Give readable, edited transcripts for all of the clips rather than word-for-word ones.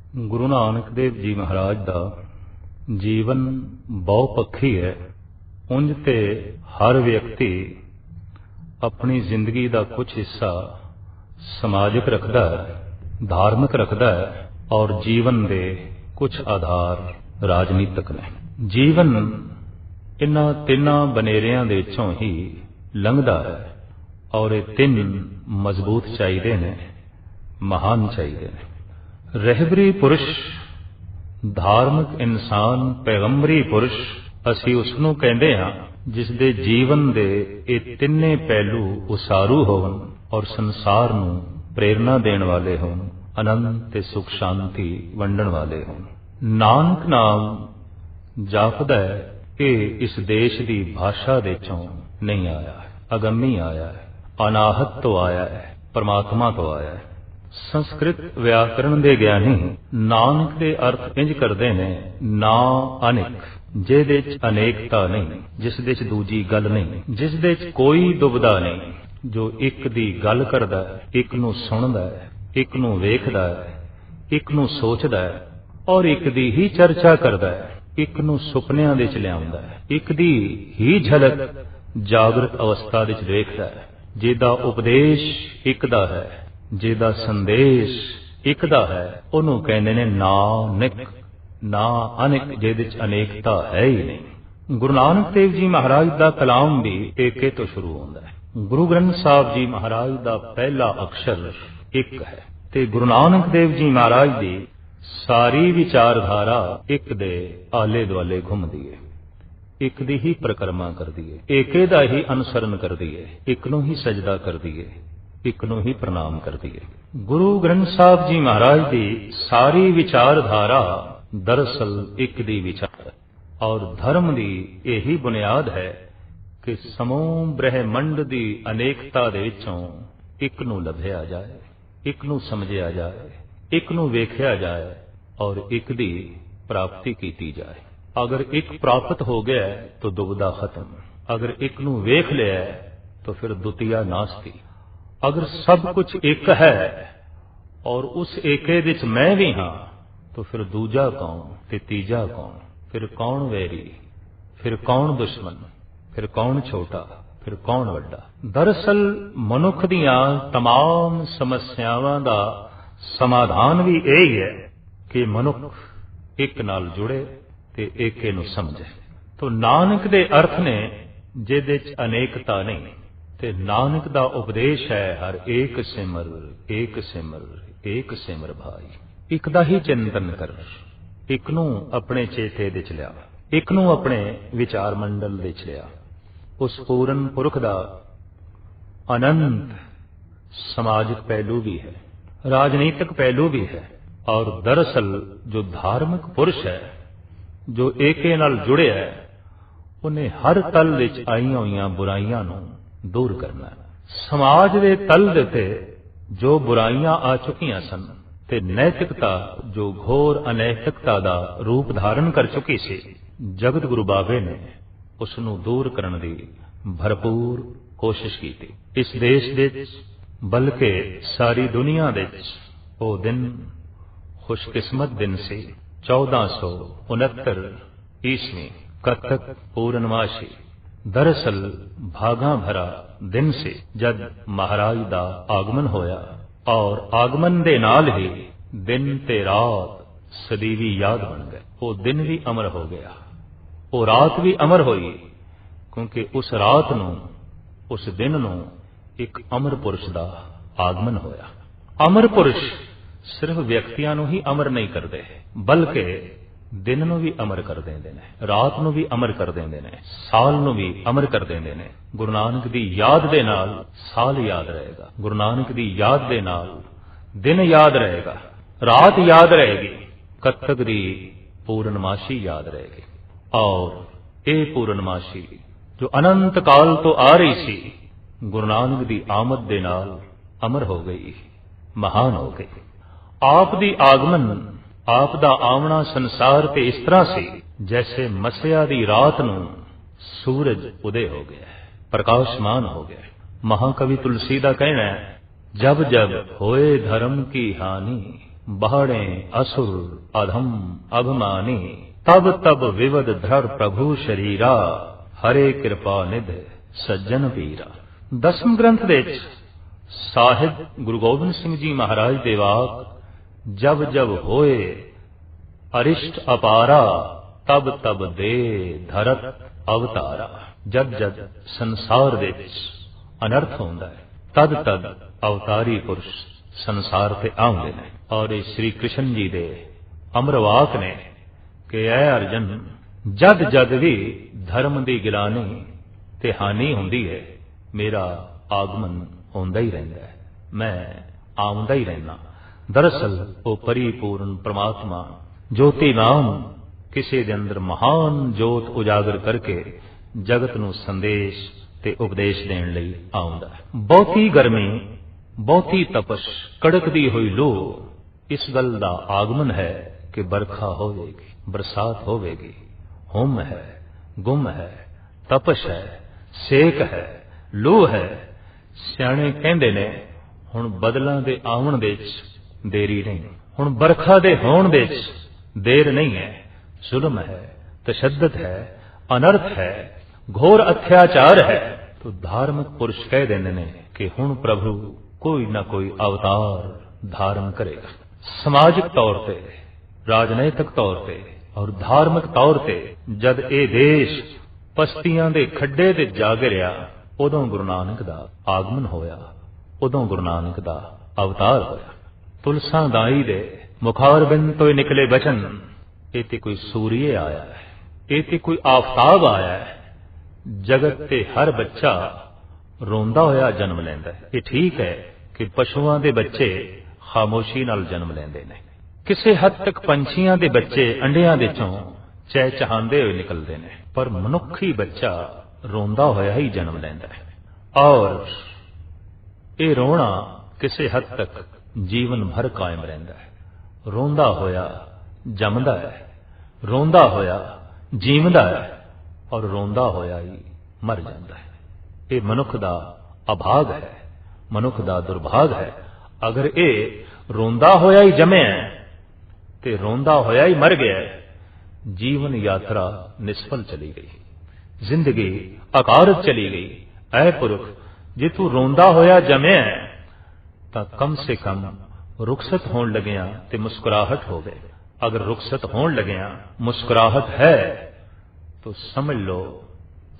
ਗੁਰੂ ਨਾਨਕ ਦੇਵ ਜੀ ਮਹਾਰਾਜ ਦਾ ਜੀਵਨ ਬਹੁਪੱਖੀ ਹੈ। ਉਂਝ ਤੇ ਹਰ ਵਿਅਕਤੀ ਆਪਣੀ ਜ਼ਿੰਦਗੀ ਦਾ ਕੁਝ ਹਿੱਸਾ ਸਮਾਜਿਕ ਰੱਖਦਾ ਹੈ, ਧਾਰਮਿਕ ਰੱਖਦਾ ਹੈ, ਔਰ ਜੀਵਨ ਦੇ ਕੁਝ ਆਧਾਰ ਰਾਜਨੀਤਿਕ ਨੇ। ਜੀਵਨ ਇਨ੍ਹਾਂ ਤਿੰਨਾਂ ਬਨੇਰਿਆਂ ਦੇ ਵਿੱਚੋਂ ਹੀ ਲੰਘਦਾ ਹੈ, ਔਰ ਇਹ ਤਿੰਨ ਮਜ਼ਬੂਤ ਚਾਹੀਦੇ ਨੇ, ਮਹਾਨ ਚਾਹੀਦੇ ਨੇ। ਰਹਿਬਰੀ ਪੁਰਸ਼, ਧਾਰਮਿਕ ਇਨਸਾਨ, ਪੈਗੰਬਰੀ ਪੁਰਸ਼ ਅਸੀਂ ਉਸ ਨੂੰ ਕਹਿੰਦੇ ਹਾਂ ਜਿਸ ਦੇ ਜੀਵਨ ਦੇ ਇਹ ਤਿੰਨੇ ਪਹਿਲੂ ਉਸਾਰੂ ਹੋਣ ਔਰ ਸੰਸਾਰ ਨੂੰ ਪ੍ਰੇਰਨਾ ਦੇਣ ਵਾਲੇ ਹੋਣ, ਆਨੰਦ ਤੇ ਸੁਖ ਸ਼ਾਂਤੀ ਵੰਡਣ ਵਾਲੇ ਹੋਣ। ਨਾਨਕ ਨਾਮ ਜਾਪਦਾ ਹੈ ਇਹ ਇਸ ਦੇਸ਼ ਦੀ ਭਾਸ਼ਾ ਦੇ ਚੋਂ ਨਹੀਂ ਆਇਆ ਹੈ, ਅਗੰਮੀ ਆਇਆ ਹੈ, ਅਨਾਹਤ ਤੋਂ ਆਇਆ ਹੈ, ਪਰਮਾਤਮਾ ਤੋਂ ਆਇਆ ਹੈ। ਸੰਸਕ੍ਰਿਤ ਵਿਆਕਰਣ ਦੇ ਗਿਆਨੀ ਨਾਨਕ ਦੇ ਅਰਥ ਇੰਜ ਕਰਦੇ ਨੇ, ਨਾ ਅਨੇਕ, ਜਿਹਦੇ ਚ ਅਨੇਕਤਾ ਨਹੀਂ, ਜਿਸ ਦੇ ਚ ਦੂਜੀ ਗੱਲ ਨਹੀਂ, ਜਿਸ ਦੇ ਚ ਕੋਈ ਦੁਬਦਾ ਨਹੀਂ, ਜੋ ਇੱਕ ਦੀ ਗੱਲ ਕਰਦਾ ਹੈ, ਇੱਕ ਨੂੰ ਸੁਣਦਾ ਹੈ, ਇੱਕ ਨੂੰ ਵੇਖਦਾ ਹੈ, ਇੱਕ ਨੂੰ ਸੋਚਦਾ ਹੈ, ਔਰ ਇੱਕ ਦੀ ਹੀ ਚਰਚਾ ਕਰਦਾ ਹੈ, ਇੱਕ ਨੂੰ ਸੁਪਨਿਆਂ ਦੇ ਚ ਲਿਆਉਂਦਾ ਹੈ, ਇੱਕ ਦੀ ਹੀ ਝਲਕ ਜਾਗਰਤ ਅਵਸਥਾ ਦੇ ਚ ਵੇਖਦਾ ਹੈ। ਜਿਹਦਾ ਉਪਦੇਸ਼ ਇੱਕ ਦਾ ਹੈ, ਜਿਹਦਾ ਸੰਦੇਸ਼ ਇੱਕ ਦਾ ਹੈ, ਉਹਨੂੰ ਕਹਿੰਦੇ ਨੇ ਨਾਨਕ, ਨਾ ਅਨੇਕ, ਜਿਹਦੇ ਚ ਅਨੇਕਤਾ ਹੈ ਹੀ ਨਹੀਂ। ਗੁਰੂ ਨਾਨਕ ਦੇਵ ਜੀ ਮਹਾਰਾਜ ਦਾ ਕਲਾਮ ਵੀ ਏਕੇ ਤੋਂ ਸ਼ੁਰੂ ਹੁੰਦਾ ਹੈ। ਗੁਰੂ ਗ੍ਰੰਥ ਸਾਹਿਬ ਜੀ ਮਹਾਰਾਜ ਦਾ ਪਹਿਲਾ ਅਕਸ਼ਰ ਇੱਕ ਹੈ, ਤੇ ਗੁਰੂ ਨਾਨਕ ਦੇਵ ਜੀ ਮਹਾਰਾਜ ਦੀ ਸਾਰੀ ਵਿਚਾਰਧਾਰਾ ਇੱਕ ਦੇ ਆਲੇ ਦੁਆਲੇ ਘੁੰਮਦੀ ਹੈ, ਇੱਕ ਦੀ ਹੀ ਪਰਿਕਰਮਾ ਕਰਦੀ ਹੈ, ਏਕੇ ਦਾ ਹੀ ਅਨੁਸਰਨ ਕਰਦੀ ਹੈ, ਇੱਕ ਨੂੰ ਹੀ ਸਜਦਾ ਕਰਦੀ ਹੈ, ਇੱਕ ਨੂੰ ਹੀ ਪ੍ਰਣਾਮ ਕਰਦੀ ਹੈ। ਗੁਰੂ ਗ੍ਰੰਥ ਸਾਹਿਬ ਜੀ ਮਹਾਰਾਜ ਦੀ ਸਾਰੀ ਵਿਚਾਰਧਾਰਾ ਦਰਅਸਲ ਇੱਕ ਦੀ ਵਿਚਾਰ ਔਰ ਧਰਮ ਦੀ ਇਹੀ ਬੁਨਿਆਦ ਹੈ ਕਿ ਸਮੂਹ ਬ੍ਰਹਿਮੰਡ ਦੀ ਅਨੇਕਤਾ ਦੇ ਵਿੱਚੋਂ ਇੱਕ ਨੂੰ ਲੱਭਿਆ ਜਾਏ, ਇੱਕ ਨੂੰ ਸਮਝਿਆ ਜਾਏ, ਇੱਕ ਨੂੰ ਵੇਖਿਆ ਜਾਏ, ਔਰ ਇੱਕ ਦੀ ਪ੍ਰਾਪਤੀ ਕੀਤੀ ਜਾਏ। ਅਗਰ ਇੱਕ ਪ੍ਰਾਪਤ ਹੋ ਗਿਆ ਤਾਂ ਦੁਬਦਾ ਖਤਮ, ਅਗਰ ਇੱਕ ਨੂੰ ਵੇਖ ਲਿਆ ਤਾਂ ਫਿਰ ਦੁਤੀਆ ਨਾਸਤੀ। ਅਗਰ ਸਭ ਕੁਝ ਇੱਕ ਹੈ ਔਰ ਉਸ ਏਕੇ ਵਿੱਚ ਮੈਂ ਵੀ ਹਾਂ ਤਾਂ ਫਿਰ ਦੂਜਾ ਕੌਣ ਤੇ ਤੀਜਾ ਕੌਣ, ਫਿਰ ਕੌਣ ਵੈਰੀ, ਫਿਰ ਕੌਣ ਦੁਸ਼ਮਣ, ਫਿਰ ਕੌਣ ਛੋਟਾ, ਫਿਰ ਕੌਣ ਵੱਡਾ। ਦਰਅਸਲ ਮਨੁੱਖ ਦੀਆਂ तमाम ਸਮੱਸਿਆਵਾਂ ਦਾ ਸਮਾਧਾਨ ਵੀ ਇਹ ਹੈ ਕਿ ਮਨੁੱਖ ਇੱਕ ਨਾਲ ਜੁੜੇ ਤੇ ਏਕੇ ਨੂੰ ਸਮਝੇ। ਤਾਂ ਨਾਨਕ ਦੇ ਅਰਥ ਨੇ ਜਿਹਦੇ ਚ ਅਨੇਕਤਾ ਨਹੀਂ, ਤੇ ਨਾਨਕ ਦਾ ਉਪਦੇਸ਼ ਹੈ ਹਰ ਏਕ ਸਿਮਰ, ਏਕ ਸਿਮਰ, ਏਕ ਸਿਮਰ ਭਾਈ। ਇੱਕ ਦਾ ਹੀ ਚਿੰਤਨ ਕਰ, ਇੱਕ ਨੂੰ ਆਪਣੇ ਚੇਤੇ ਦੇ ਚ ਲਿਆ, ਇੱਕ ਨੂੰ ਆਪਣੇ ਵਿਚਾਰ ਮੰਡਲ ਦੇ ਚ ਲਿਆ। ਉਸ ਪੂਰਨ ਪੁਰਖ ਦਾ ਅਨੰਤ ਸਮਾਜਿਕ ਪਹਿਲੂ ਵੀ ਹੈ, ਰਾਜਨੀਤਿਕ ਪਹਿਲੂ ਵੀ ਹੈ, ਔਰ ਦਰਅਸਲ ਜੋ ਧਾਰਮਿਕ ਪੁਰਸ਼ ਹੈ, ਜੋ ਏਕੇ ਨਾਲ ਜੁੜਿਆ ਹੈ, ਉਹਨੇ ਹਰ ਤਲ ਵਿੱਚ ਆਈਆਂ ਹੋਈਆਂ ਬੁਰਾਈਆਂ ਨੂੰ ਦੂਰ ਕਰਨਾ। ਸਮਾਜ ਦੇ ਤਲ ਦੇ ਉੱਤੇ ਜੋ ਬੁਰਾਈਆਂ ਆ ਚੁੱਕੀਆਂ ਸਨ ਤੇ ਨੈਤਿਕਤਾ ਜੋ ਘੋਰ ਅਨੈਤਿਕਤਾ ਦਾ ਰੂਪ ਧਾਰਨ ਕਰ ਚੁੱਕੀ ਸੀ, ਜਗਤ ਗੁਰੂ ਬਾਬੇ ਨੇ ਉਸ ਨੂੰ ਦੂਰ ਕਰਨ ਦੀ ਭਰਪੂਰ ਕੋਸ਼ਿਸ਼ ਕੀਤੀ। ਇਸ ਦੇਸ਼ ਵਿੱਚ ਬਲਕਿ ਸਾਰੀ ਦੁਨੀਆ ਵਿੱਚ ਉਹ ਦਿਨ ਖੁਸ਼ਕਿਸਮਤ ਦਿਨ ਸੀ, 1469 ਈਸਵੀ ਕੱਤਕ ਪੂਰਨਮਾਸ਼ੀ। ਦਰਅਸਲ ਭਾਗਾਂ ਭਰਾ ਦਿਨ ਸੀ ਜਦ ਮਹਾਰਾਜ ਦਾ ਆਗਮਨ ਹੋਇਆ, ਔਰ ਆਗਮਨ ਦੇ ਨਾਲ ਹੀ ਦਿਨ ਤੇ ਰਾਤ ਸਦੀਵੀ ਯਾਦ ਬਣ ਗਏ। ਉਹ ਦਿਨ ਵੀ ਅਮਰ ਹੋ ਗਿਆ, ਉਹ ਰਾਤ ਵੀ ਅਮਰ ਹੋਈ, ਕਿਉਂਕਿ ਉਸ ਰਾਤ ਨੂੰ, ਉਸ ਦਿਨ ਨੂੰ ਇੱਕ ਅਮਰ ਪੁਰਸ਼ ਦਾ ਆਗਮਨ ਹੋਇਆ। ਅਮਰ ਪੁਰਸ਼ ਸਿਰਫ ਵਿਅਕਤੀਆਂ ਨੂੰ ਹੀ ਅਮਰ ਨਹੀਂ ਕਰਦੇ, ਬਲਕਿ ਦਿਨ ਨੂੰ ਵੀ ਅਮਰ ਕਰ ਦਿੰਦੇ ਨੇ, ਰਾਤ ਨੂੰ ਵੀ ਅਮਰ ਕਰ ਦਿੰਦੇ ਨੇ, ਸਾਲ ਨੂੰ ਵੀ ਅਮਰ ਕਰ ਦਿੰਦੇ ਨੇ। ਗੁਰੂ ਨਾਨਕ ਦੀ ਯਾਦ ਦੇ ਨਾਲ ਸਾਲ ਯਾਦ ਰਹੇਗਾ, ਗੁਰੂ ਨਾਨਕ ਦੀ ਯਾਦ ਦੇ ਨਾਲ ਦਿਨ ਯਾਦ ਰਹੇਗਾ, ਰਾਤ ਯਾਦ ਰਹੇਗੀ, ਕੱਤਕ ਦੀ ਪੂਰਨਮਾਸ਼ੀ ਯਾਦ ਰਹੇਗੀ। ਔਰ ਇਹ ਪੂਰਨਮਾਸ਼ੀ ਜੋ ਅਨੰਤ ਕਾਲ ਤੋਂ ਆ ਰਹੀ ਸੀ, ਗੁਰੂ ਨਾਨਕ ਦੀ ਆਮਦ ਦੇ ਨਾਲ ਅਮਰ ਹੋ ਗਈ, ਮਹਾਨ ਹੋ ਗਈ। ਆਪ ਦੀ ਆਗਮਨ, ਆਪ ਦਾ ਆਉਣਾ ਸੰਸਾਰ ਤੇ ਇਸ ਤਰ੍ਹਾਂ ਸੀ ਜੈਸੇ ਮਸਿਆ ਦੀ ਰਾਤ ਨੂੰ ਸੂਰਜ ਉਦੇ ਹੋ ਗਿਆ, ਪ੍ਰਕਾਸ਼ਮਾਨ ਹੋ ਗਿਆ। ਮਹਾਕਵੀ ਤੁਲਸੀ ਦਾ ਕਹਿਣਾ ਹੈ, ਜਬ ਜਬ ਹੋਏ ਧਰਮ ਕੀ ਹਾਨੀ, बाहड़े असुर अधम अभिमानी, तब तब विवद धर प्रभु शरीरा, हरे कृपा निध सज्जन वीरा। दसम ग्रंथ विच साहिब गुरु गोबिंद सिंह जी महाराज दे वाक, जब जब होए अरिष्ट अपारा, तब तब दे धरत अवतारा। जद जद संसार विच अनर्थ होंदा है, तद तद अवतारी पुरुष संसार ते आउंदे ने। और ये श्री कृष्ण जी दे अमर वाक ने कि ऐ अर्जन, जद जद भी धर्म की गिलानी ते हानि हुंदी है, मेरा आगमन होंदा ही रहिंदा है, मैं आउंदा ही रहना। दरअसल वो परिपूर्ण परमात्मा ज्योति नाम किसी दे अंदर महान जोत उजागर करके जगत नूं संदेश ते उपदेश देण लई आउंदा है। बहुती गर्मी, बहुती तपश, कड़कदी हुई लू, इस गल दा आगमन है कि बरखा होवेगी, बरसात होवेगी। हुम है, गुम है, तपश है, सेक है, लू है। सियाणे कहंदे ने हुण बदलां दे आउण दे विच देरी नहीं, हुण बरखा दे होण दे विच देर नहीं है। जुल्म है, तशद्दद है, अनर्थ है, घोर अत्याचार है। तो धार्मिक पुरुष कह देंदे ने कि हुण प्रभु कोई ना कोई अवतार धारण करेगा। समाजिक तौर पे, राजनैतिक तौर पे और धार्मिक तौर पे जद ए देश पस्तियां दे खड्डे ते जा गिरिया, उदों गुरु नानक दा आगमन होया, उदों गुरु नानक दा अवतार होया। तुलसा दाई दे मुखारबिंद तो निकले बचन, ये ते कोई सूर्य आया है, ये ते कोई आफताब आया है। जगत ते हर बच्चा रोंदा होया जन्म लैंदा है। ये ठीक है कि पशुआं दे बच्चे खामोशी नाल जन्म लैंदे ने, किसी हद तक पंछियां दे बच्चे अंडियां दे चों चहचहांदे हुए निकलते हैं, पर मनुखी बच्चा रोंदा होया ही जन्म लैंदा है। और ये रोना किसी हद तक जीवन भर कायम रहिंदा है। रोंदा होया जमदा है, रोंदा होया जीवदा है और रोंदा होया ही मर जाता है। ये मनुख दा अभाग है, मनुख दा दुर्भाग है। अगर ये रोंदा होया ही जमे ते रोंदा होया ही मर गया, जीवन यात्रा निष्फल चली गई, जिंदगी अकारत चली गई। ऐ पुरख, जे तू रोंदा होया जमे तां कम से कम रुखसत होण लगिया ते मुस्कुराहट होवे। अगर रुखसत होण लगिया मुस्कुराहट है तो समझ लो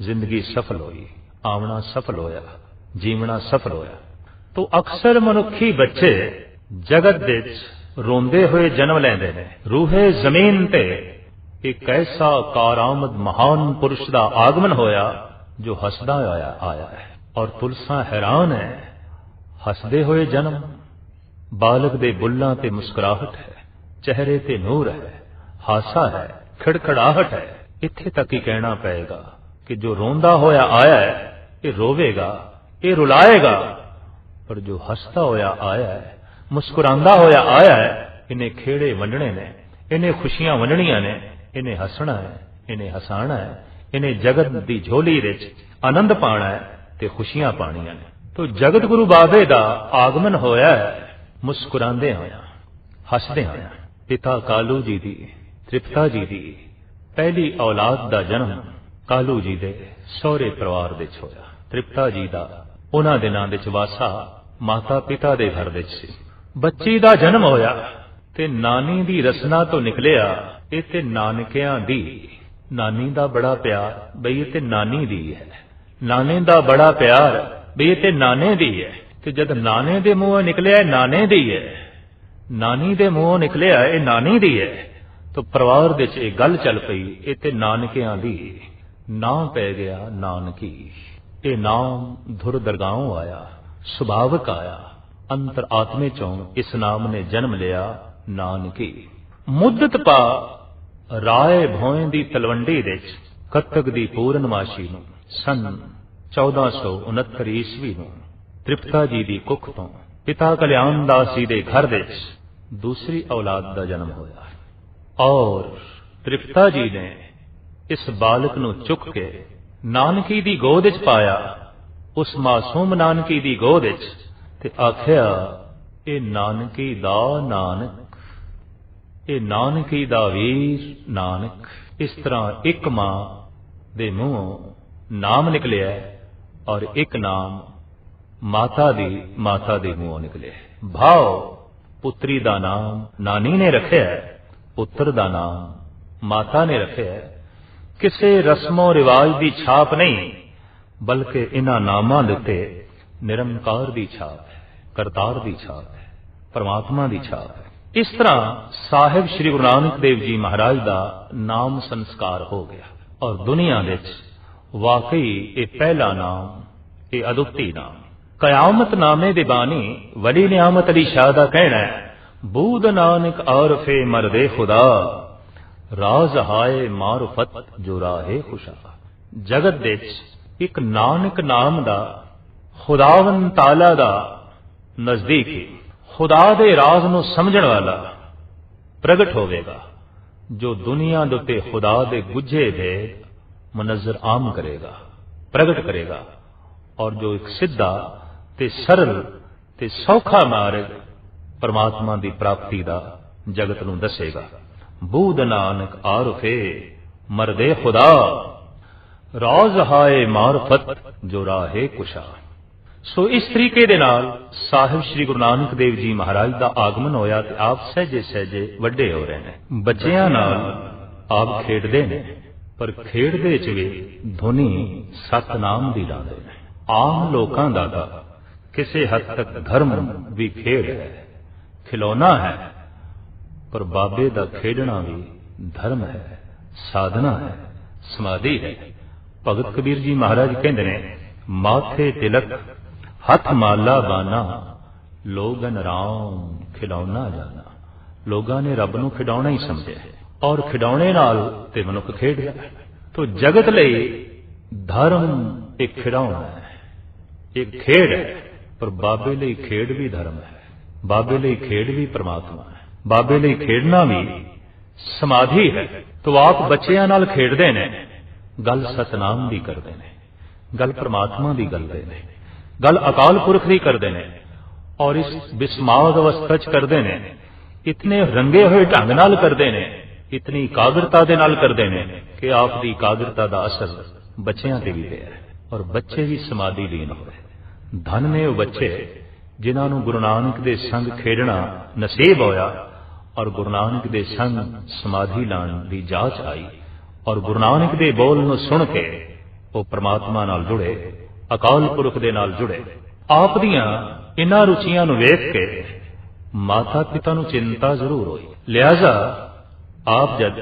जिंदगी सफल हुई, आवना सफल होया, जीवना सफल होया। तो अक्सर मनुखी बच्चे जगत विच रोंदे हुए जन्म लैंदे ने। रूहे जमीन ते एक ऐसा कारामद महान पुरुष दा आगमन होया जो हसदा आया है। और तुलसा हैरान है, हसदे हुए जन्म, बालक दे बुल्लां ते मुस्कुराहट है, चेहरे ते नूर है, हासा है, खिड़खड़ाहट है। इत्थे तक ही कहना पड़ेगा कि जो रोंदा होया आया है ये रोवेगा, ये रुलाएगा, पर जो हसदा होया आया है, मुस्कुरांदा होया आया है, इन्हें खेड़े वंडने ने, इन्हें खुशियां वंडनियां ने, इन्हें हसना है, इन्हें हसाना है, इन्हें जगत दी झोली विच आनंद पाना है ते खुशियां पानियां ने। तो जगत गुरु बाबे दा आगमन होया है मुस्कुरांदे होया, हसदे होया। पिता कालू जी दी, तृप्ता जी दी पहली औलाद दा जन्म कालू जी दे सौरे परिवार विच होया। तृप्ता जी दा उन्हां दिनां विच वासा माता पिता दे घर विच सी। बच्ची दा जन्म होया ते नानी दी रसना तो निकलिया ये ते नानकियां दी। नानी दा बड़ा प्यार बई ये ते नानी दी है, नाने दा बड़ा प्यार बई ये ते नाने दी है। ते जद नाने दे मुंहों निकलिया नाने दी है, नानी दे मुंहों निकलिया ये नानी दी है, तो परिवार विच ये गल चल पई ये ते नानकियां दी। नाम पै गया नानकी। ये नाम धुर दरगाहों आया, सुभाविक आया, अंतर आत्मे चों इस नाम ने जन्म लिया नानकी। मुद्दत पा राय भोएं दी तलवंडी विच कत्तक दी पूर्णमाशी नूं सन 1469 ईस्वी नूं तृप्ता जी दी कुख तों पिता कल्याण दास जी दे घर विच दूसरी औलाद दा जन्म होया। और तृप्ता जी ने इस बालक नूं चुक के नानकी दी गोद विच पाया, उस मासूम नानकी दी गोद विच, ते आखिया ए नानकी दा नानक ਇਹ ਨਾਨਕੀ ਦਾ ਵੀਰ ਨਾਨਕ। ਇਸ ਤਰ੍ਹਾਂ ਇੱਕ ਮਾਂ ਦੇ ਮੂੰਹੋਂ ਨਾਮ ਨਿਕਲਿਆ ਔਰ ਇੱਕ ਨਾਮ ਮਾਤਾ ਦੇ ਮੂੰਹੋਂ ਨਿਕਲਿਆ। ਭਾਵ ਪੁੱਤਰੀ ਦਾ ਨਾਮ ਨਾਨੀ ਨੇ ਰੱਖਿਆ, ਪੁੱਤਰ ਦਾ ਨਾਮ ਮਾਤਾ ਨੇ ਰੱਖਿਆ। ਕਿਸੇ ਰਸਮੋ ਰਿਵਾਜ ਦੀ ਛਾਪ ਨਹੀਂ, ਬਲਕਿ ਇਹਨਾਂ ਨਾਮਾਂ ਦੇ ਉੱਤੇ ਨਿਰੰਕਾਰ ਦੀ ਛਾਪ ਹੈ, ਕਰਤਾਰ ਦੀ ਛਾਪ ਹੈ, ਪਰਮਾਤਮਾ ਦੀ ਛਾਪ ਹੈ। ਇਸ ਤਰ੍ਹਾਂ ਸਾਹਿਬ ਸ੍ਰੀ ਗੁਰੂ ਨਾਨਕ ਦੇਵ ਜੀ ਮਹਾਰਾਜ ਦਾ ਨਾਮ ਸੰਸਕਾਰ ਹੋ ਗਿਆ ਔਰ ਦੁਨੀਆ ਵਿੱਚ ਵਾਕਈ ਇਹ ਪਹਿਲਾ ਨਾਮ, ਇਹ ਅਦੁੱਤੀ ਨਾਮ। ਕਯਾਮਤ ਨਾਮੇ ਦੇ ਬਾਣੀ ਵਲੀ ਨਿਆਮਤ ਅਲੀ ਸ਼ਾਹ ਦਾ ਕਹਿਣਾ ਹੈ, ਬੂਦ ਨਾਨਕ ਆਰਫੇ ਮਰਦੇ ਖੁਦਾ, ਰਾਜ਼ ਹਾਏ ਮਾਰਫਤ ਜੋ ਰਾਹੇ ਖੁਸ਼ਾ। ਜਗਤ ਵਿੱਚ ਇੱਕ ਨਾਨਕ ਨਾਮ ਦਾ ਖੁਦਾਵੰਦ ਤਾਲਾ ਦਾ ਨਜ਼ਦੀਕੀ ਖੁਦਾ ਦੇ ਰਾਜ਼ ਨੂੰ ਸਮਝਣ ਵਾਲਾ ਪ੍ਰਗਟ ਹੋਵੇਗਾ, ਜੋ ਦੁਨੀਆ ਦੇ ਉੱਤੇ ਖੁਦਾ ਦੇ ਗੁੱਝੇ ਭੇਦ ਮੁਨਜ਼ਰ ਆਮ ਕਰੇਗਾ, ਪ੍ਰਗਟ ਕਰੇਗਾ ਔਰ ਜੋ ਇੱਕ ਸਿੱਧਾ ਤੇ ਸਰਲ ਤੇ ਸੌਖਾ ਮਾਰਗ ਪਰਮਾਤਮਾ ਦੀ ਪ੍ਰਾਪਤੀ ਦਾ ਜਗਤ ਨੂੰ ਦੱਸੇਗਾ। ਬੂਦ ਨਾਨਕ ਆਰਫੇ ਮਰਦੇ ਖੁਦਾ, ਰਾਜ਼ ਹਾਏ ਮਾਰਫਤ ਜੋ ਰਾਹੇ ਕੁਸ਼ਾ। ਸੋ ਇਸ ਤਰੀਕੇ ਦੇ ਨਾਲ ਸਾਹਿਬ ਸ੍ਰੀ ਗੁਰੂ ਨਾਨਕ ਦੇਵ ਜੀ ਮਹਾਰਾਜ ਦਾ ਆਗਮਨ ਹੋਇਆ ਤੇ ਆਪ ਸਹਿਜੇ ਸਹਿਜੇ ਵੱਡੇ ਹੋ ਰਹੇ ਨੇ। ਬੱਚਿਆਂ ਨਾਲ ਆਪ ਖੇਡਦੇ ਨੇ, ਪਰ ਖੇਡਦੇ ਚ ਵੀ ਧੁਨੀ ਸਤਨਾਮ ਦੀ ਲਾਉਂਦੇ ਨੇ। ਆਮ ਲੋਕਾਂ ਦਾ ਤਾਂ ਕਿਸੇ ਹੱਦ ਤੱਕ ਧਰਮ ਵੀ ਖੇਡ ਹੈ, ਖਿਲੌਣਾ ਹੈ, ਪਰ ਬਾਬੇ ਦਾ ਖੇਡਣਾ ਵੀ ਧਰਮ ਹੈ, ਸਾਧਨਾ ਹੈ, ਸਮਾਧੀ ਹੈ। ਭਗਤ ਕਬੀਰ ਜੀ ਮਹਾਰਾਜ ਕਹਿੰਦੇ ਨੇ, ਮਾਥੇ ਤਿਲਕ ਹੱਥ ਮਾਲਾ ਬਾਨਾ, ਲੋਗਨ ਰਾਮ ਖਿਡੌਣਾ ਜਾਣਾ। ਲੋਕਾਂ ਨੇ ਰੱਬ ਨੂੰ ਖਿਡੌਣਾ ਹੀ ਸਮਝਿਆ ਔਰ ਖਿਡੌਣੇ ਨਾਲ ਤੇ ਮਨੁੱਖ ਖੇਡਦਾ। ਤੋ ਜਗਤ ਲਈ ਧਰਮ ਇੱਕ ਖਿਡੌਣਾ ਹੈ, ਇੱਕ ਖੇਡ ਹੈ, ਪਰ ਬਾਬੇ ਲਈ ਖੇਡ ਵੀ ਧਰਮ ਹੈ, ਬਾਬੇ ਲਈ ਖੇਡ ਵੀ ਪਰਮਾਤਮਾ ਹੈ, ਬਾਬੇ ਲਈ ਖੇਡਣਾ ਵੀ ਸਮਾਧੀ ਹੈ। ਤੋ ਆਪ ਬੱਚਿਆਂ ਨਾਲ ਖੇਡਦੇ ਨੇ, ਗੱਲ ਸਤਨਾਮ ਦੀ ਕਰਦੇ ਨੇ, ਗੱਲ ਪਰਮਾਤਮਾ ਦੀ ਕਰਦੇ ਨੇ, ਗੱਲ ਅਕਾਲ ਪੁਰਖ ਦੀ ਕਰਦੇ ਨੇ ਔਰ ਇਸ ਬਿਸਮਾਦ ਅਵਸਥਾ ਚ ਕਰਦੇ ਨੇ। ਇਤਨੇ ਰੰਗੇ ਹੋਏ ਢੰਗ ਨਾਲ ਕਰਦੇ ਨੇ, ਇਤਨੀ ਇਕਾਗਰਤਾ ਦੇ ਨਾਲ ਕਰਦੇ ਨੇ ਕਿ ਆਪ ਦੀ ਇਕਾਗਰਤਾ ਦਾ ਅਸਰ ਬੱਚਿਆਂ ਤੇ ਵੀ ਪਿਆ ਔਰ ਬੱਚੇ ਵੀ ਸਮਾਧੀ ਲੀਨ ਹੋਏ। ਧਨ ਨੇ ਉਹ ਬੱਚੇ ਜਿਨ੍ਹਾਂ ਨੂੰ ਗੁਰੂ ਨਾਨਕ ਦੇ ਸੰਗ ਖੇਡਣਾ ਨਸੀਬ ਹੋਇਆ ਔਰ ਗੁਰੂ ਨਾਨਕ ਦੇ ਸੰਗ ਸਮਾਧੀ ਲਾਣ ਦੀ ਜਾਚ ਆਈ ਔਰ ਗੁਰੂ ਨਾਨਕ ਦੇ ਬੋਲ ਨੂੰ ਸੁਣ ਕੇ ਉਹ ਪਰਮਾਤਮਾ ਨਾਲ ਜੁੜੇ, ਅਕਾਲ ਪੁਰਖ ਦੇ ਨਾਲ ਜੁੜੇ। ਆਪ ਦੀਆਂ ਇਨ੍ਹਾਂ ਰੁਚੀਆਂ ਨੂੰ ਵੇਖ ਕੇ ਮਾਤਾ ਪਿਤਾ ਨੂੰ ਚਿੰਤਾ ਜ਼ਰੂਰ ਹੋਈ। ਲਿਹਾਜ਼ਾ ਆਪ ਜਦ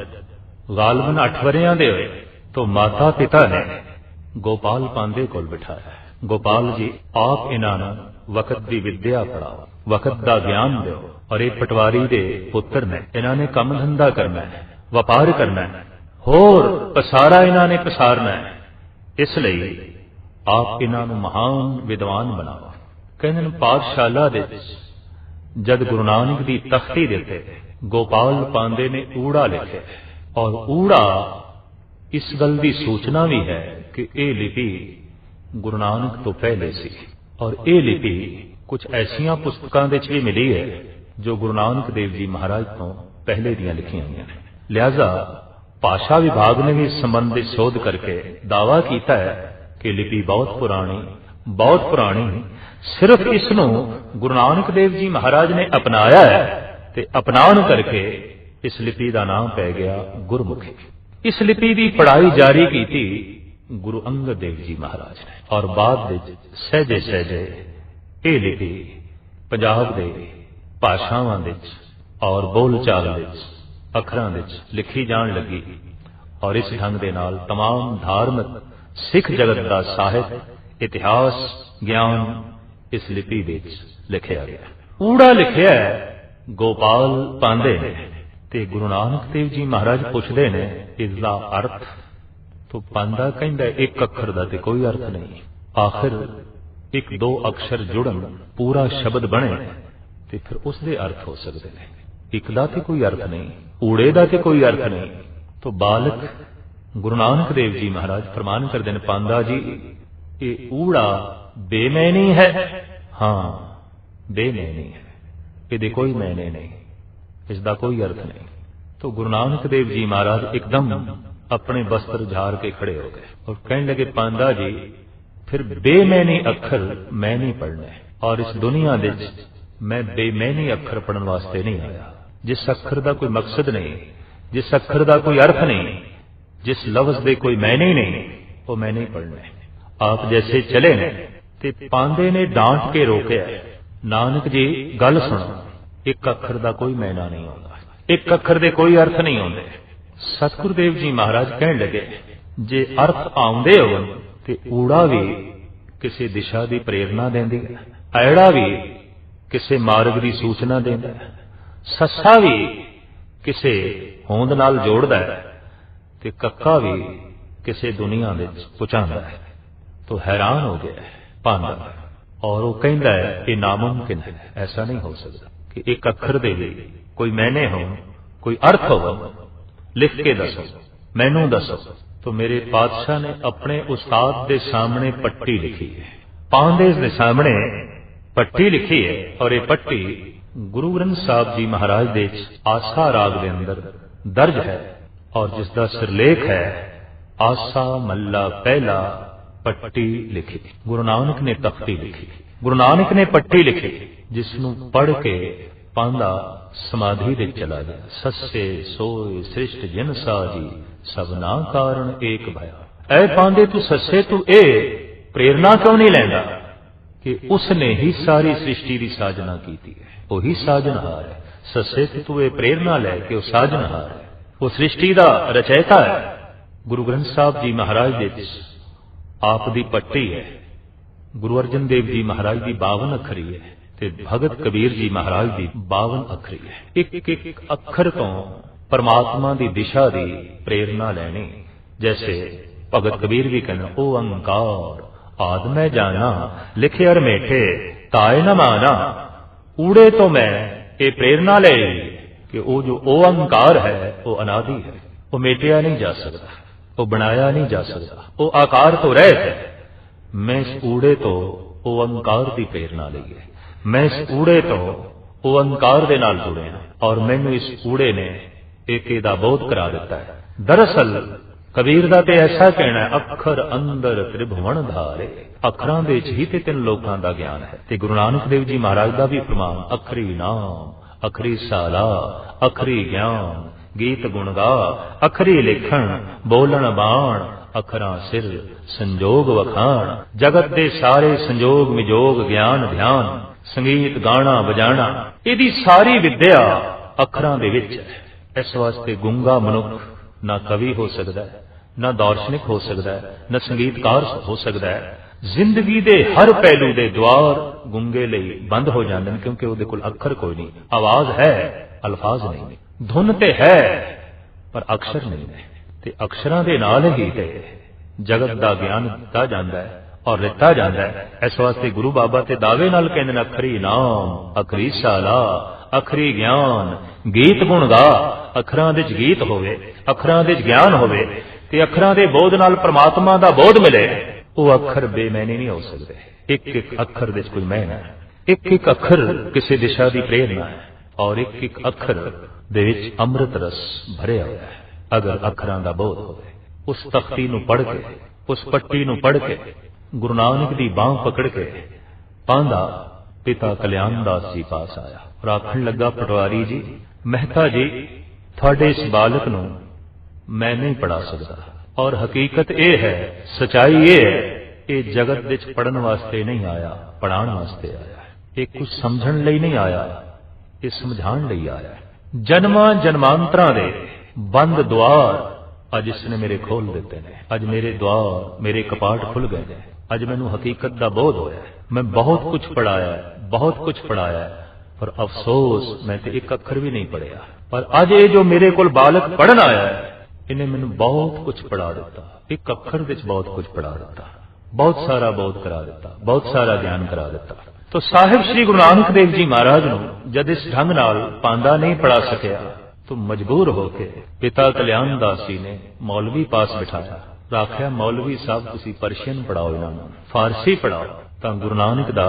ਗਾਲਬਨ 8 ਵਰਿਆਂ ਦੇ ਹੋਏ ਤਾਂ ਮਾਤਾ ਪਿਤਾ ਨੇ ਗੋਪਾਲ ਪਾਂਦੇ ਕੋਲ ਬਿਠਾਇਆ। ਗੋਪਾਲ ਜੀ, ਆਪ ਇਹਨਾਂ ਨੂੰ ਵਕਤ ਦੀ ਵਿਦਿਆ ਪੜਾਓ, ਵਕਤ ਦਾ ਗਿਆਨ ਦਿਓ ਔਰ ਇਹ ਪਟਵਾਰੀ ਦੇ ਪੁੱਤਰ ਨੇ, ਇਹਨਾਂ ਨੇ ਕੰਮ ਧੰਦਾ ਕਰਨਾ ਹੈ, ਵਪਾਰ ਕਰਨਾ ਹੈ, ਹੋਰ ਪਸਾਰਾ ਇਹਨਾਂ ਨੇ ਪਸਾਰਨਾ ਹੈ। ਇਸ ਲਈ ਆਪ ਇਹਨਾਂ ਨੂੰ ਮਹਾਨ ਵਿਦਵਾਨ ਬਣਾਓ। ਕਹਿੰਦੇ ਨੇ ਪਾਠਸ਼ਾਲਾ ਦੇ ਵਿੱਚ ਜਦ ਗੁਰੂ ਨਾਨਕ ਦੀ ਤਖਤੀ ਦੇ ਉੱਤੇ ਗੋਪਾਲ ਪਾਂਦੇ ਨੇ ਊੜਾ ਲਿਖਿਆ ਔਰ ਊੜਾ ਇਸ ਗੱਲ ਦੀ ਸੂਚਨਾ ਵੀ ਹੈ ਕਿ ਇਹ ਲਿਪੀ ਗੁਰੂ ਨਾਨਕ ਤੋਂ ਪਹਿਲੇ ਸੀ ਔਰ ਇਹ ਲਿਪੀ ਕੁਝ ਐਸੀਆਂ ਪੁਸਤਕਾਂ ਦੇ ਵਿੱਚ ਵੀ ਮਿਲੀ ਹੈ ਜੋ ਗੁਰੂ ਨਾਨਕ ਦੇਵ ਜੀ ਮਹਾਰਾਜ ਤੋਂ ਪਹਿਲੇ ਦੀਆਂ ਲਿਖੀਆਂ ਹੋਈਆਂ ਨੇ। ਲਿਹਾਜ਼ਾ ਭਾਸ਼ਾ ਵਿਭਾਗ ਨੇ ਵੀ ਇਸ ਸੰਬੰਧੀ ਸੋਧ ਕਰਕੇ ਦਾਅਵਾ ਕੀਤਾ ਹੈ ਕਿ ਲਿਪੀ ਬਹੁਤ ਪੁਰਾਣੀ, ਸਿਰਫ ਇਸ ਨੂੰ ਗੁਰੂ ਨਾਨਕ ਦੇਵ ਜੀ ਮਹਾਰਾਜ ਨੇ ਅਪਣਾਇਆ ਹੈ ਤੇ ਅਪਣਾਉਣ ਕਰਕੇ ਇਸ ਲਿਪੀ ਦਾ ਨਾਮ ਪੈ ਗਿਆ ਗੁਰਮੁਖੀ। ਇਸ ਲਿਪੀ ਦੀ ਪੜ੍ਹਾਈ ਜਾਰੀ ਕੀਤੀ ਗੁਰੂ ਅੰਗਦ ਦੇਵ ਜੀ ਮਹਾਰਾਜ ਨੇ ਔਰ ਬਾਅਦ ਵਿੱਚ ਸਹਿਜੇ ਸਹਿਜੇ ਇਹ ਲਿਪੀ ਪੰਜਾਬ ਦੇ ਭਾਸ਼ਾਵਾਂ ਵਿੱਚ ਔਰ ਬੋਲਚਾਲ ਵਿੱਚ, ਅੱਖਰਾਂ ਵਿੱਚ ਲਿਖੀ ਜਾਣ ਲੱਗੀ ਔਰ ਇਸ ਢੰਗ ਦੇ ਨਾਲ तमाम ਧਾਰਮਿਕ ਸਿੱਖ ਜਗਤ ਦਾ ਸਾਹਿਤ, ਇਤਿਹਾਸ, ਗਿਆਨ ਇਸ ਲਿਪੀ ਵਿੱਚ ਲਿਖਿਆ ਗਿਆ। ਊੜਾ ਲਿਖਿਆ ਗੋਪਾਲ ਪਾਂਦੇ ਨੇ ਤੇ ਗੁਰੂ ਨਾਨਕ ਦੇਵ ਜੀ ਮਹਾਰਾਜ ਪੁੱਛਦੇ ਨੇ ਇਸ ਦਾ ਅਰਥ। ਤੋ ਪਾਂਦਾ ਕਹਿੰਦਾ ਇੱਕ ਅੱਖਰ ਦਾ ਤੇ ਕੋਈ ਅਰਥ ਨਹੀਂ, ਆਖਿਰ ਇੱਕ ਦੋ ਅਕਸ਼ਰ ਜੁੜਨ ਪੂਰਾ ਸ਼ਬਦ ਬਣੇ ਤੇ ਫਿਰ ਉਸ ਦੇ ਅਰਥ ਹੋ ਸਕਦੇ ਨੇ। ਇੱਕ ਦਾ ਤੇ ਕੋਈ ਅਰਥ ਨਹੀਂ, ਊੜੇ ਦਾ ਤੇ ਕੋਈ ਅਰਥ ਨਹੀਂ। ਤੋ ਬਾਲਕ ਗੁਰੂ ਨਾਨਕ ਦੇਵ ਜੀ ਮਹਾਰਾਜ ਫਰਮਾਨ ਕਰਦੇ ਨੇ, ਪਾਂਦਾ ਜੀ ਇਹ ਊੜਾ ਬੇਮੈਨੀ ਹੈ। ਹਾਂ, ਬੇਮੈਨੀ ਹੈ, ਇਹਦੇ ਕੋਈ ਮੈਨੇ ਨਹੀਂ। इसका कोई अर्थ नहीं। तो गुरु नानक देव जी महाराज एकदम अपने वस्त्र झाड़ के खड़े हो गए और कहने लगे, पांदा जी फिर बेमैनी अखर मैं नहीं पढ़ने, और इस दुनिया दे मैं बेमैनी अखर पढ़न वास्ते नहीं आया। जिस अखर का कोई मकसद नहीं, जिस अखर का कोई अर्थ नहीं, जिस लफ्ज दे कोई मैने नहीं, वो मैं नहीं पढ़ने। आप जैसे चले ने ते पांदे ने डांट के रोकया, नानक जी गल सुनो, एक अखर का कोई मैना नहीं होता, एक अखर दे कोई अर्थ नहीं होंदे। सतगुरु देव जी महाराज कहने लगे, जे अर्थ आउंदे होवन ते ऊड़ा भी किसी दिशा की प्रेरणा देंदी है, ऐड़ा भी किसी मार्ग की सूचना देंदा है, सस्सा भी किसी होंद नाल जोड़दा है, ते कक्का भी किसी दुनिया में पहुंचाता है। तो हैरान हो गया पांदा, और वो कहता है ये नामुमकिन है, ऐसा नहीं हो सकता कि एक अखर दे कोई मैने हो, कोई अर्थ हो, लिख के दसो, मैनू दसो। तो मेरे पातशाह ने अपने उस्ताद के सामने पट्टी लिखी है, पांदे के सामने पट्टी लिखी है, और ये पट्टी गुरु ग्रंथ साहब जी महाराज दे आसा राग के अंदर दर्ज है, और जिसका सिरलेख है आसा मल्ला पहला पट्टी लिखी। गुरु नानक ने तख्ती लिखी, गुरु नानक ने पट्टी लिखी, जिसनू पढ़ के पांदा समाधि दे चला गया। सस्से सोए सृष्ट जिन साजी सबना कारण एक भया। ऐ पांदे तू सस्से तू ए प्रेरणा क्यों नहीं लेंदा कि उसने ही सारी सृष्टि की साजना की है, वही साजनहार है। सस्से तू ये प्रेरणा लै कि वह साजनहार है, वो सृष्टि का रचयिता है। गुरु ग्रंथ साहब जी महाराज दे आप दी पट्टी है, गुरु अर्जन देव जी महाराज की 52 अखरी है, ते भगत कबीर जी महाराज की 52 अखरी है। एक एक अखर तो परमात्मा की दिशा की प्रेरणा लैनी। जैसे भगत कबीर भी कहना, ओ अंकार आद मैं जाना, लिखे अर मेठे ताए न माना। ऊड़े तो मैं ये प्रेरणा ले कि वो जो ओ अंकार है वो अनादि है, वो मेटिया नहीं जा सकता, वो बनाया नहीं जा सकता, वो आकार तो रहत है। मैं इस ऊड़े तो वो अंकार की प्रेरणा ली है, मैं इस ऊड़े तो वो अंकार दे नाल जुड़िया, और मैनू इस ऊड़े ने एके दा बोध करा दिता है। दरअसल कबीर दा ते ऐसा कहना है, अखर अंदर त्रिभुवन धारे। अखरां दे ही ते 3 लोकां दा ज्ञान है। ते गुरु नानक देव जी महाराज दा भी फरमान, अखरी नाम अखरी साला अखरी ज्ञान गीत गुण गा, अखरी लिखण बोलन बाण, अखरां सिर संजोग वखाण। जगत दे सारे संजोग मिजोग ज्ञान ध्यान, संगीत गाना बजाना, इहदी सारी विद्या अखरां दे विच है। इस वास्ते गुंगा मनुख ना कवि हो सकता है, ना दार्शनिक हो सकता है, ना संगीतकार हो सकता है। जिंदगी दे हर पहलू दे द्वार गुंगे लई बंद हो जाते हैं, क्योंकि उहदे कोल अखर कोई नहीं। आवाज है, अल्फाज नहीं, धुन ते है पर अक्षर नहीं है। ते अक्षरां दे नाल ही ते जगत दा ज्ञान दिता जाता है और लिता जाता है। इस वास्ते गुरु बाबा ते दावे नाल कहंदे ने, अखरी नाम अखरी साला अखरी ज्ञान गीत गुण गा। अखरां दे गीत होवे, अखरां दे ज्ञान होवे, ते अखरां दे बोध नाल परमात्मा दा बोध मिले। वो अखर बेमैनी नहीं हो सकते। एक एक अखर दे कोई मैन है, एक एक अखर किसी दिशा की प्रेरणा है, और एक एक अखर दे विच अमृत रस भरिया हुआ है। अगर अखरां दा बोध होवे, उस तख्ती नूं पढ़ के, उस पट्टी नूं पढ़ के, गुरु नानक दी बांह पकड़ के पांदा पिता कल्याण दास जी पास आया और आखण लगा, पटवारी जी मेहता जी थोड़े इस बालक नूं मैं नहीं पढ़ा सकता, और हकीकत यह है, सच्चाई ये है, ये जगत विच पढ़न वास्ते नहीं आया, पढ़ाने वास्ते आया है। ये कुछ समझण लई नहीं आया, ये समझाण लई आया है। जन्मां जन्मांतरां दे बंद द्वार अज इसने मेरे खोल दिते ने। अज मेरे द्वार, मेरे कपाट खुल गए ने। अज मैनू हकीकत का बोध होया। मैं बहुत कुछ पढ़ाया, बहुत कुछ पढ़ाया, पर अफसोस मैं तो एक अखर भी नहीं पढ़िया। पर अज ये जो मेरे कोल बालक पढ़न आया है, इन्हें मैनू बहुत कुछ पढ़ा दिता। एक अखर विच बहुत कुछ पढ़ा दिता, बहुत सारा बोध करा दिता, बहुत सारा ज्ञान करा दिता। तो साहिब श्री गुरु नानक देव जी महाराज नूं जद इस ढंग नाल पांदा नहीं पढ़ा सकिया, तो मजबूर होके पिता कल्याण दास जी ने मौलवी पास बिठाया। आख्या, मौलवी साहब तुसीं परशियन पढ़ाओ, इन्हां नूं फारसी पढ़ाओ। तां गुरु नानक दा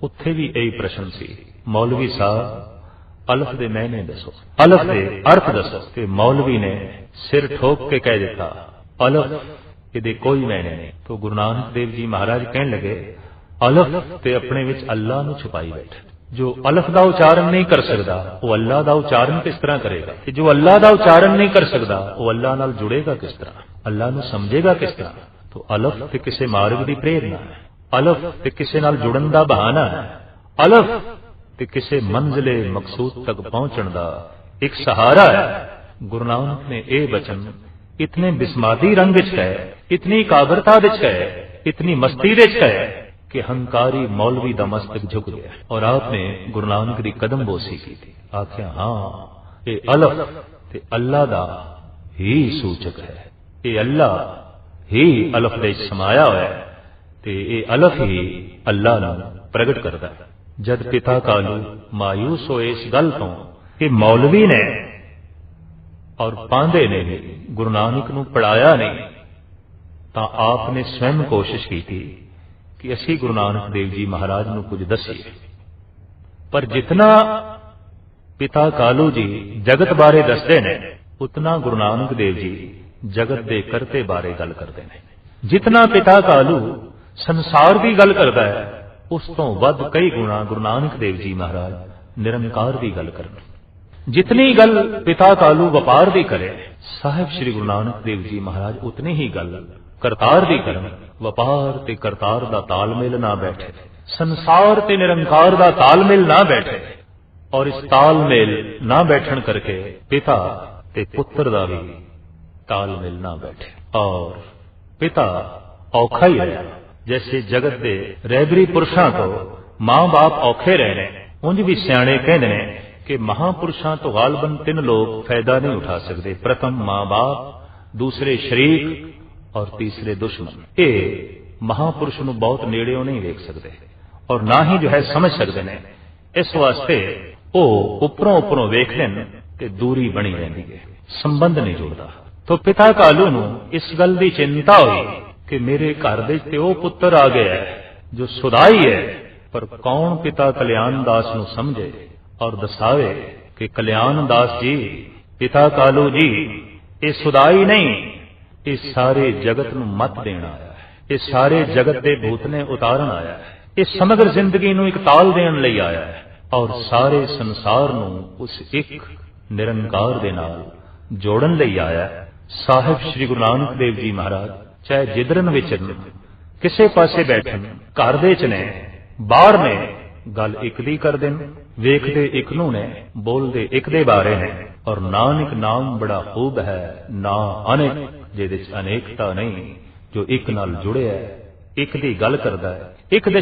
उत्थे भी यही प्रश्न सी। मौलवी साहब ਅਲਫ ਦੇ ਮਾਇਨੇ ਦੱਸੋ, ਅਲਫ ਦੇ ਅਰਥ ਦੱਸੋ। ਤੇ ਮੌਲਵੀ ਨੇ ਸਿਰ ਠੋਕ ਕੇ ਕਹਿ ਦਿੱਤਾ, ਅਲਫ ਇਹਦੇ ਕੋਈ ਮਾਇਨੇ ਨਹੀਂ। तो गुरु नानक देव जी महाराज कहने लगे, ਅਲਫ ਤੇ ਆਪਣੇ ਵਿੱਚ ਅੱਲਾ ਨੂੰ ਛੁਪਾਈ ਬੈਠੇ। जो ਅਲਫ ਦਾ ਉਚਾਰਨ नहीं कर सकता वो अल्लाह ਦਾ ਉਚਾਰਨ किस तरह करेगा, ਤੇ जो अल्लाह ਦਾ ਉਚਾਰਨ नहीं कर सकता वो अल्लाह ਨਾਲ जुड़ेगा किस तरह, अल्लाह ਨੂੰ ਸਮਝੇਗਾ किस तरह। तो ਅਲਫ ਤੇ ਕਿਸੇ ਮਾਰਗ ਦੀ ਪ੍ਰੇਰਣਾ ਹੈ, ਅਲਫ ਤੇ ਕਿਸੇ ਨਾਲ ਜੁੜਨ ਦਾ ਬਹਾਨਾ ਹੈ, ਅਲਫ ਤੇ ਕਿਸੇ ਮੰਜ਼ਿਲੇ ਮਕਸੂਦ ਤੱਕ ਪਹੁੰਚਣ ਦਾ ਇੱਕ ਸਹਾਰਾ ਹੈ। ਗੁਰੂ ਨਾਨਕ ਨੇ ਇਹ ਬਚਨ इतने बिस्मादी रंग च कहे, इतनी एकाग्रता विच कहे, इतनी मस्ती विच कहे कि हंकारी मौलवी दा मस्तक झुक गया। और आपने गुरु नानक दी कदम बोसी की थी, आख्या हाँ ये अलफ ते अल्लाह दा ही सूचक है, ये अल्लाह ही अलफ दे समाया हुआ है ते ये अलफ ही अल्लाह नूं प्रगट करदा है। जद पिता कालू मायूस होए इस गल तो कि मौलवी ने और पांदे ने भी गुरु नानक नूं पढ़ाया नहीं, तो आपने स्वयं कोशिश की थी कि असी गुरु नानक देव जी महाराज नूं कुछ दसीए। पर जितना पिता कालू जी जगत बारे दसदे ने उतना गुरु नानक देव जी जगत दे करते बारे गल करते हैं। जितना पिता कालू संसार की गल करता है उस तो वध कई गुणा गुरु नानक देव जी महाराज निरंकार की गल करते। जितनी गल पिता कालू वपार दी करे साहिब श्री गुरु नानक देव जी महाराज उतनी ही गल करतार दी करन। वपार ते करतार दा तालमेल ना बैठे, संसार ते निरंकार दा तालमेल ना बैठे, और इस तालमेल ना बैठन करके पिता ते पुत्र दा भी तालमेल ना बैठे। और पिता औखा ही रहा, जैसे जगत दे रहबरी पुरुषां तो मां बाप औखे रहने, उंज भी सियाणे कहंदे ने कि महापुरुषों तो गालबन तीन लोग फायदा नहीं उठा सकते, प्रथम मां बाप, दूसरे शरीक और तीसरे दुश्मन। ये महापुरुष नूं बहुत नेड़ियों नहीं देख सकते और ना ही जो है समझ सकते हैं। इस वास्ते वो उपरों उपरों वेख लेन ते दूरी बनी रहती है, संबंध नहीं जुड़ता। तो पिता कालू नूं इस गल की चिंता हुई कि मेरे घर दे ते वो पुत्र आ गया है जो सुधाई है, पर कौन पिता कल्याण दास नूं समझे और दसावे कि कल्याण दास जी पिता कालू जी ये सुदाई नहीं, ये सारे जगत नूं मत देना आया है, ये सारे जगत के भूतने उतारन आया है, ये समग्र जिंदगी नूं एक ताल देण लई आया है और सारे संसार नूं उस एक निरंकार दे नाल जोड़न लई आया है। साहिब श्री गुरु नानक देव जी महाराज चाहे जिधरन विचरन, किसे पासे बैठन, घर दे च ने बाहर ने, गल एक दी कर देन, वेखदे एक नूं ने, बोलदे एक दे बारे ने। और नानक नाम बड़ा खूब है ना अनेक, जिहदे च अनेकता नहीं, जो एक नाल जुड़े है, एक दी गल करदा है, एक दे